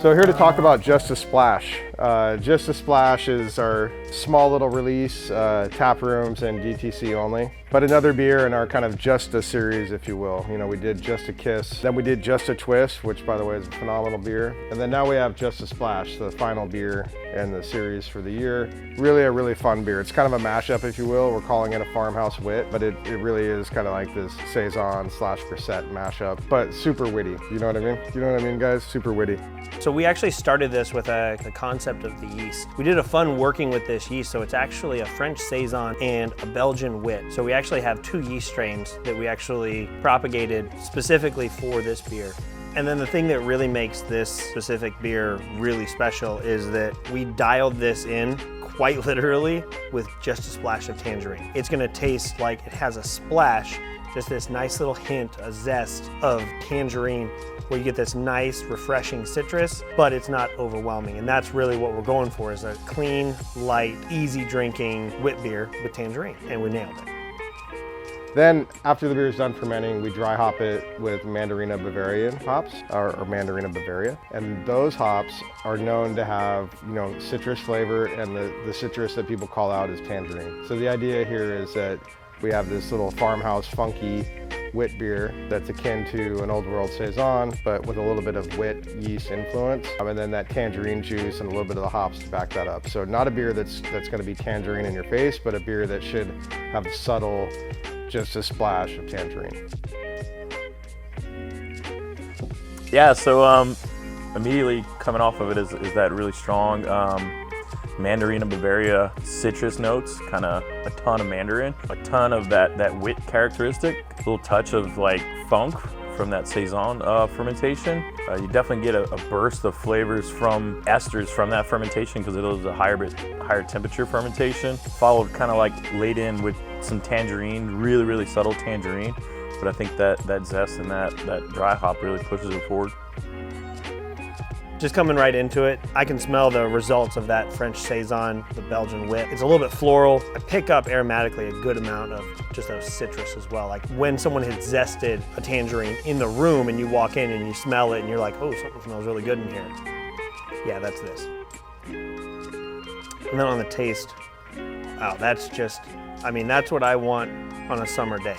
So here to talk about Just a Splash. Just a Splash is our small little release, tap rooms and DTC only. But another beer in our kind of Just a series, if you will. You know, we did Just a Kiss, then we did Just a Twist, which by the way is a phenomenal beer. And then now we have Just a Splash, the final beer in the series for the year. Really a really fun beer. It's kind of a mashup, if you will. We're calling it a farmhouse wit, but it really is kind of like this saison slash grisette mashup, but super witty. You know what I mean? You know what I mean, guys? Super witty. So we actually started this with the concept of the yeast. We did a fun working with this yeast, so it's actually a French saison and a Belgian wit. So we actually have two yeast strains that we actually propagated specifically for this beer. And then the thing that really makes this specific beer really special is that we dialed this in quite literally with just a splash of tangerine. It's gonna taste like it has a splash, just this nice little hint, a zest of tangerine, where you get this nice, refreshing citrus, but it's not overwhelming. And that's really what we're going for, is a clean, light, easy drinking wit beer with tangerine, and we nailed it. Then, after the beer is done fermenting, we dry hop it with Mandarina Bavaria hops, or Mandarina Bavaria. And those hops are known to have, you know, citrus flavor, and the citrus that people call out is tangerine. So the idea here is that we have this little farmhouse funky wit beer that's akin to an old world saison, but with a little bit of wit yeast influence, and then that tangerine juice and a little bit of the hops to back that up. So not a beer that's going to be tangerine in your face, but a beer that should have subtle, just a splash of tangerine. Yeah, so immediately coming off of it is that really strong Mandarina Bavaria citrus notes, kind of a ton of mandarin, a ton of that wit characteristic, a little touch of like funk from that saison fermentation. You definitely get a burst of flavors from esters from that fermentation because it was a higher temperature fermentation, followed kind of like laid in with some tangerine, really subtle tangerine. But I think that zest and that dry hop really pushes it forward. Just coming right into it, I can smell the results of that French saison, the Belgian wit. It's a little bit floral. I pick up aromatically a good amount of just those citrus as well. Like when someone has zested a tangerine in the room and you walk in and you smell it and you're like, oh, something smells really good in here. Yeah, that's this. And then on the taste, wow, that's just, I mean, that's what I want on a summer day.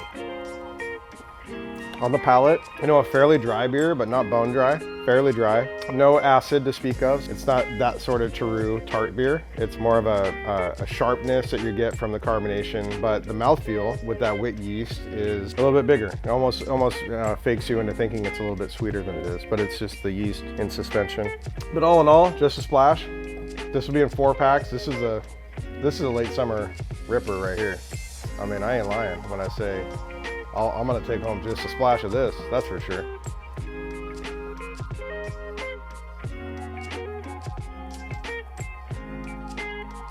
On the palate, you know, a fairly dry beer, but not bone dry, fairly dry. No acid to speak of. It's not that sort of Teru tart beer. It's more of a sharpness that you get from the carbonation, but the mouthfeel with that wit yeast is a little bit bigger. It almost fakes you into thinking it's a little bit sweeter than it is, but it's just the yeast in suspension. But all in all, just a splash. This will be in 4-packs. This is a late summer ripper right here. I mean, I ain't lying when I say I'm gonna take home just a splash of this, that's for sure.